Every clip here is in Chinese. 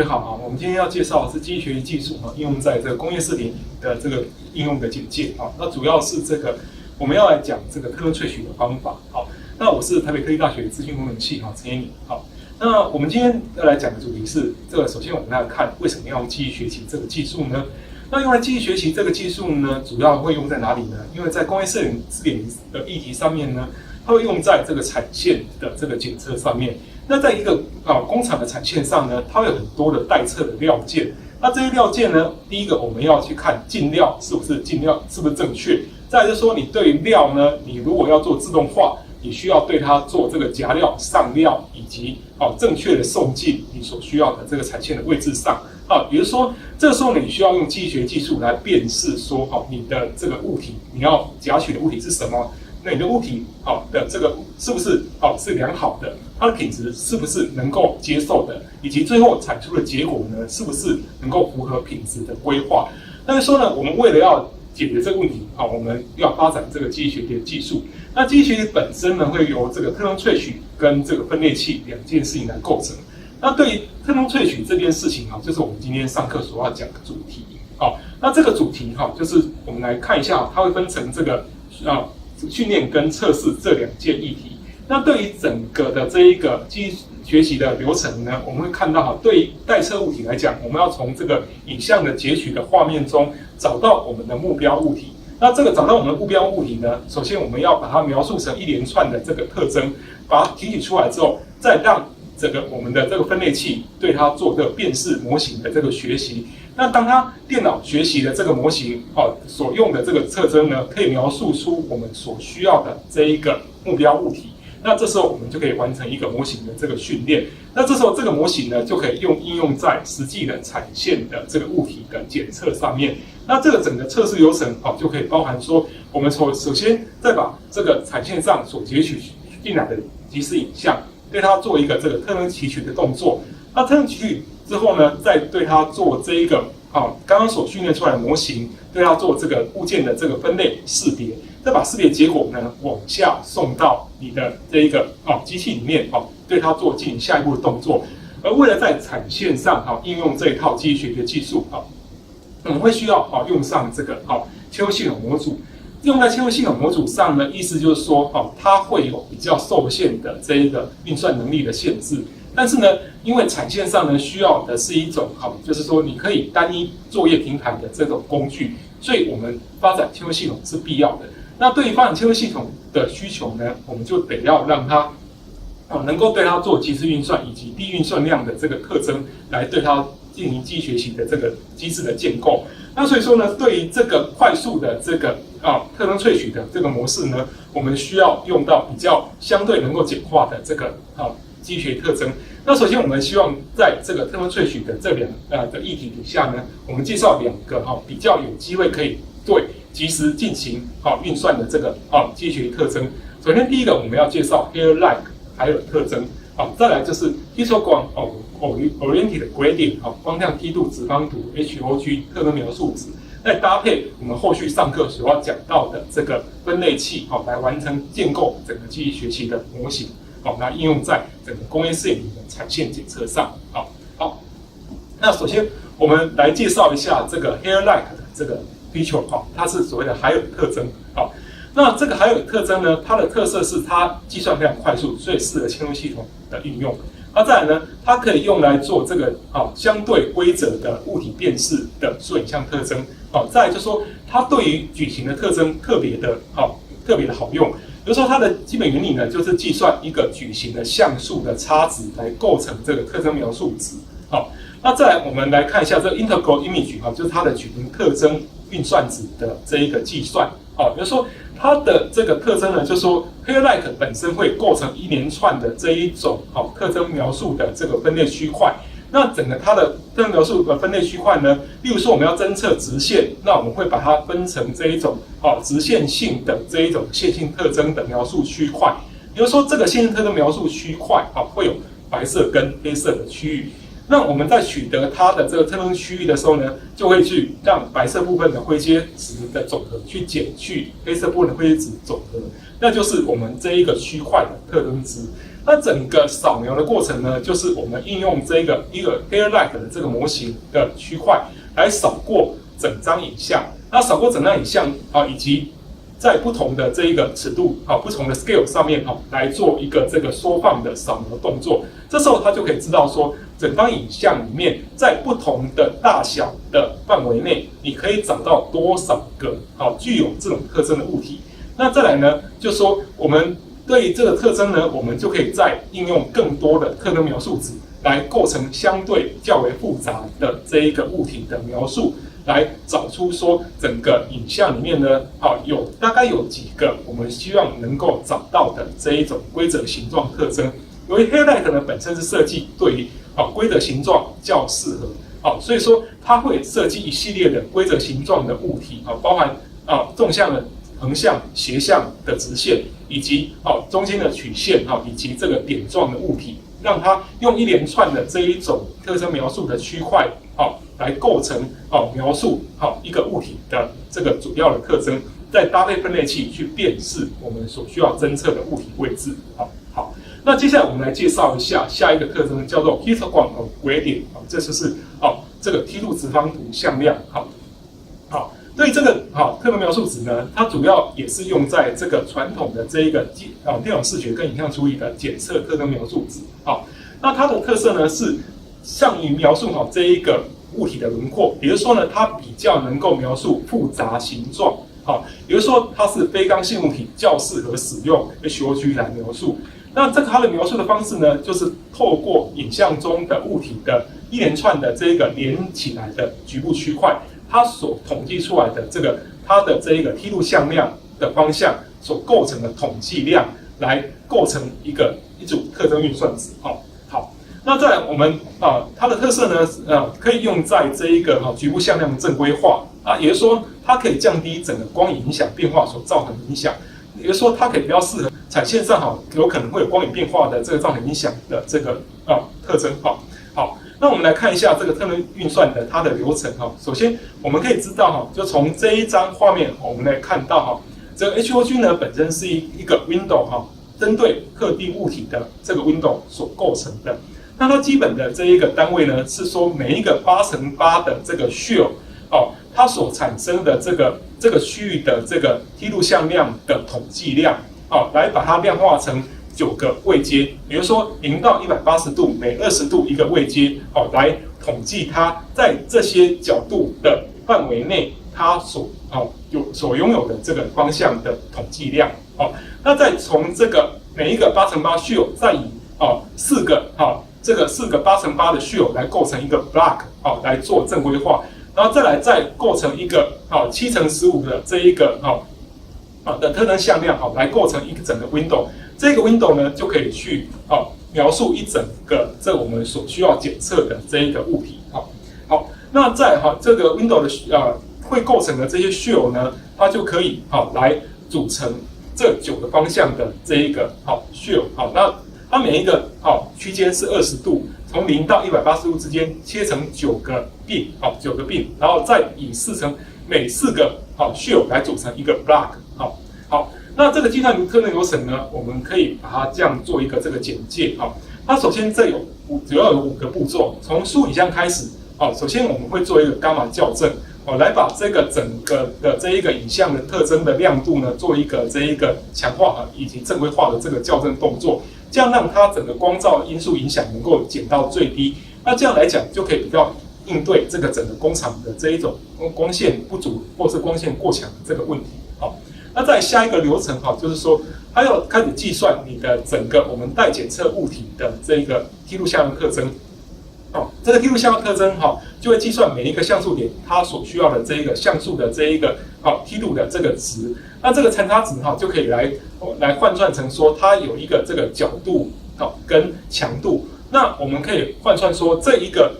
学好啊，我们今天要介绍的是机器学习技术应用在这个工业4.0的这个应用的简介啊。那主要是这个我们要来讲这个特征萃取的方法。好，那我是台北科技大学资讯工程系陈彦宁。好，那我们今天要来讲的主题是这个，首先我们来看为什么要用机器学习这个技术呢？那用来机器学习这个技术呢，主要会用在哪里呢？因为在工业4.0的议题上面呢，它会用在这个产线的这个检测上面。那在一个工厂的产线上呢，它会有很多的待测的料件。那这些料件呢，第一个我们要去看进料是不是正确。再来就是说，你对料呢，你如果要做自动化，你需要对它做这个夹料、上料以及正确的送进你所需要的这个产线的位置上。也就是说，这个时候你需要用机器学技术来辨识说，你的这个物体，你要夹取的物体是什么？那你的物体的这个是不是是良好的？它的品质是不是能够接受的？以及最后产出的结果呢，是不是能够符合品质的规划？那就说呢，我们为了要解决这个问题，我们要发展这个机器学习的技术。那机器学习本身呢，会由这个特征萃取跟这个分类器两件事情来构成。那对于特征萃取这件事情就是我们今天上课所要讲的主题。那这个主题就是我们来看一下，它会分成这个训练跟测试这两件议题。那对于整个的这一个机器学习的流程呢，我们会看到对于待测物体来讲，我们要从这个影像的截取的画面中找到我们的目标物体。那这个找到我们的目标物体呢，首先我们要把它描述成一连串的这个特征，把它提取出来之后，再让这个我们的这个分类器对它做这个辨识模型的这个学习。那当它电脑学习的这个模型所用的这个特征呢，可以描述出我们所需要的这一个目标物体。那这时候我们就可以完成一个模型的这个训练。那这时候这个模型呢，就可以应用在实际的产线的这个物体的检测上面。那这个整个测试流程就可以包含说，我们首先再把这个产线上所截取进来的即时影像，对它做一个这个特征提取的动作。那特征提取之后呢，再对它做这一个刚刚所训练出来的模型，对它做这个物件的这个分类识别，再把识别结果呢往下送到你的这一个机器里面对它做进行下一步的动作。而为了在产线上应用这一套机器学习的技术我们会需要用上这个切入系统模组。用在切入系统模组上呢，意思就是说它会有比较受限的这一个运算能力的限制。但是呢，因为产线上呢需要的是一种就是说你可以单一作业平台的这种工具，所以我们发展切入系统是必要的。那对于发展切入系统的需求呢，我们就得要让它能够对它做即时运算以及低运算量的这个特征，来对它进行机器学习的这个机制的建构。那所以说呢，对于这个快速的这个特征萃取的这个模式呢，我们需要用到比较相对能够简化的这个机器学习特征。那首先我们希望在这个特征萃取的这两的议题底下呢，我们介绍两个比较有机会可以对即时进行运算的这个机器学习特征。首先第一个我们要介绍 hair-like 海尔特征，再来就是 histogram oriented gradient 方向梯度直方图 HOG 特征描述值，再搭配我们后续上课所要讲到的这个分类器来完成建构整个机器学习的模型。来应用在整个工业4.0的产线检测上。好，那首先我们来介绍一下这个 hair-like 的这个 feature， 它是所谓的海尔特征。那这个海尔特征呢，它的特色是它计算非常快速，所以适合嵌入系统的运用。再来呢，它可以用来做这个相对规则的物体辨识的所有影像特征。再来就是说，它对于矩形的特征特别的好用。比如说它的基本原理呢，就是计算一个矩形的像素的差值来构成这个特征描述值。那再来我们来看一下这个 integral image 就是它的矩形特征运算值的这一个计算。比如说它的这个特征呢，就是说 hair-like 本身会构成一连串的这一种特征描述的这个分类区块。那整个它的特征描述的分类区块呢，例如说我们要侦测直线，那我们会把它分成这一种直线性的这一种线性特征的描述区块。比如说这个线性特征描述区块会有白色跟黑色的区域。那我们在取得它的这个特征区域的时候呢，就会去让白色部分的灰阶值的总和去减去黑色部分的灰阶值总和，那就是我们这一个区块的特征值。那整个扫描的过程呢，就是我们应用这个一个 Hairlight 的这个模型的区块来扫过整张影像。那扫过整张影像以及在不同的这一个尺度不同的 scale 上面来做一个这个缩放的扫描动作。这时候它就可以知道说，整张影像里面在不同的大小的范围内，你可以找到多少个具有这种特征的物体。那再来呢，就说我们对于这个特征呢，我们就可以再应用更多的特征描述值来构成相对较为复杂的这一个物体的描述，来找出说整个影像里面呢，大概有几个我们希望能够找到的这一种规则形状特征。由于 Hairlight 呢本身是设计对于规则形状较适合，所以说它会设计一系列的规则形状的物体，包含纵向的、横向、斜向的直线，以及中间的曲线，以及这个点状的物体，让它用一连串的这一种特征描述的区块，来构成描述一个物体的这个主要的特征，再搭配分类器去辨识我们所需要侦测的物体位置。好，那接下来我们来介绍一下下一个特征，叫做 histogram of gradient， 这就是这个梯度直方图向量。好，对于这个特征描述值呢，它主要也是用在这个传统的这一个电脑视觉跟影像处理的检测特征描述值。那它的特色呢是善于描述这一个物体的轮廓，也就是说呢，它比较能够描述复杂形状。也就是说它是非刚性物体，较适合使用 HOG 来描述。那这个它的描述的方式呢，就是透过影像中的物体的一连串的这个连起来的局部区块，它所统计出来的它的这一个梯度向量的方向所构成的统计量，来构成一组特征运算值。好，那再来我们它的特色呢，可以用在这一个局部向量正规化也就是说它可以降低整个光影影响变化所造成的影响，也就是说它可以比较适合产线上有可能会有光影变化的这个造成影响的这个特征。好，那我们来看一下这个特征运算的它的流程。首先我们可以知道就从这一张画面我们来看到这个 HOG 呢本身是一个 window 针对特定物体的这个 window 所构成的。那它基本的这一个单位呢，是说每一个8×8的这个 shell 它所产生的这个区域的这个梯度向量的统计量来把它量化成9个位阶，比如说0到180度，每20度一个位阶来统计它在这些角度的范围内它所拥有的这个方向的统计量。那再从这个每一个8×8 shell再以4个8×8的 shell 来构成一个 block 来做正规化，然后再构成一个7×15的这一个的特征向量来构成一个整个 window。这个 window 呢就可以去描述一整个我们所需要检测的这一个物体。好，那在这个 window 的会构成的这些 shell 呢，它就可以来组成这9个方向的这一个shell。那它每一个区间是20度，从0到180度之间切成9个并，9个并，然后再以每4个shell来组成一个 block。好，那这个计算特征流程呢，我们可以把它这样做一个这个简介。它首先主要有5个步骤，从输影像开始。首先我们会做一个伽马校正，来把这个整个的这一个影像的特征的亮度呢，做一个这一个强化以及正规化的这个校正动作，这样让它整个光照因素影响能够减到最低。那这样来讲，就可以比较应对这个整个工厂的这一种光线不足或是光线过强的这个问题。那在下一个流程就是说，它要开始计算你的整个我们待检测物体的这一个梯度向量特征。这个梯度向量特征就会计算每一个像素点它所需要的这一个像素的这一个梯度的这个值。那这个残差值就可以来换算成说它有一个这个角度跟强度。那我们可以换算说这一个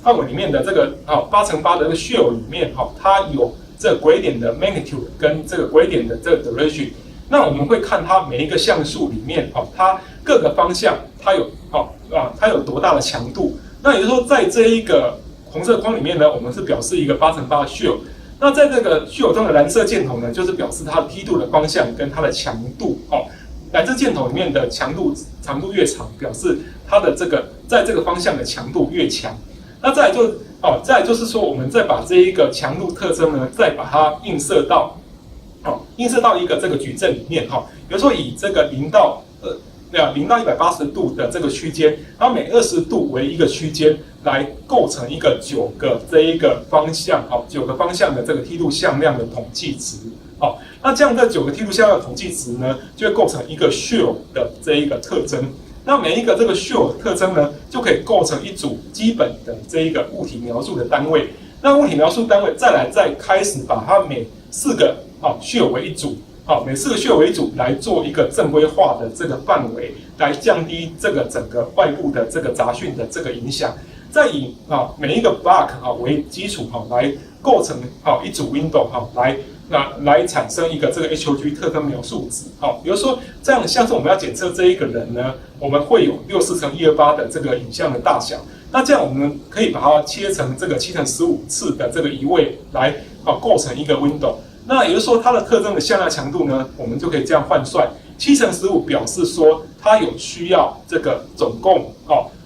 范围里面的这个8×8的这个 shell 里面它有这个 gradient 的 magnitude 跟这个 gradient 的这个 duration。那我们会看它每一个像素里面它各个方向它有多大的强度。那也就是说，在这一个红色框里面呢，我们是表示一个8×8的 shield。那在这个 shield 中的蓝色箭头呢，就是表示它的梯度的方向跟它的强度蓝色箭头里面的长度越长，表示它的在这个方向的强度越强。那再来就是说，我们再把这一个强度特征呢，再把它映射到一个这个矩阵里面比如说以这个0到180度的这个区间，然后每20度为一个区间，来构成一个9个这一个方向9个方向的这个梯度向量的统计值那这样的9个梯度向量的统计值呢，就会构成一个 shield 的这一个特征。那每一个这个 shield 特征呢，就可以构成一组基本的这一个物体描述的单位。那物体描述单位再开始把它每4个shield 为一组。每4个shield为一组来做一个正规化的这个范围，来降低这个整个外部的这个杂讯的这个影响。再以每一个 block 为基础来构成一组 window 来产生一个这个 HOG 特征描述值比如说这样，像是我们要检测这一个人呢，我们会有64×128的这个影像的大小。那这样我们可以把它切成这个7×15次的这个移位来构成一个 window。那也就是说，它的特征的向量强度呢，我们就可以这样换算：7×15表示说它有需要这个总共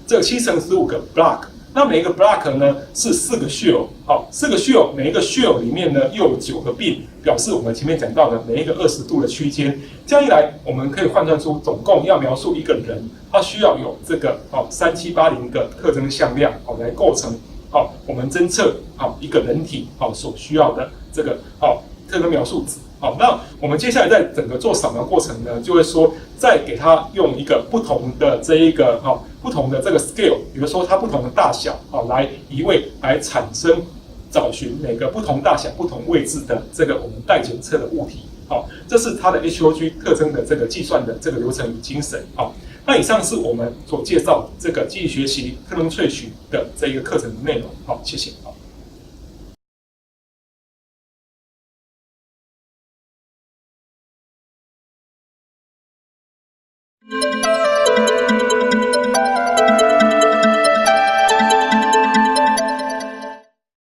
这个7×15个 block。那每一个 block 呢是4个 shield，4个 shield， 每一个 shield 里面呢又有9个 bin， 表示我们前面讲到的每一个20度的区间。这样一来，我们可以换算出总共要描述一个人，他需要有这个3780个特征向量来构成我们侦测一个人体所需要的这个特征描述值。那我们接下来在整个做扫描过程呢，就会说再给它用一个不同的这一个不同的这个 scale， 比如说它不同的大小来移位，来产生找寻每个不同大小、不同位置的这个我们待检测的物体。这是它的 HOG 特征的这个计算的这个流程与精神。那以上是我们所介绍这个机器学习特征萃取的这一个课程内容。谢谢。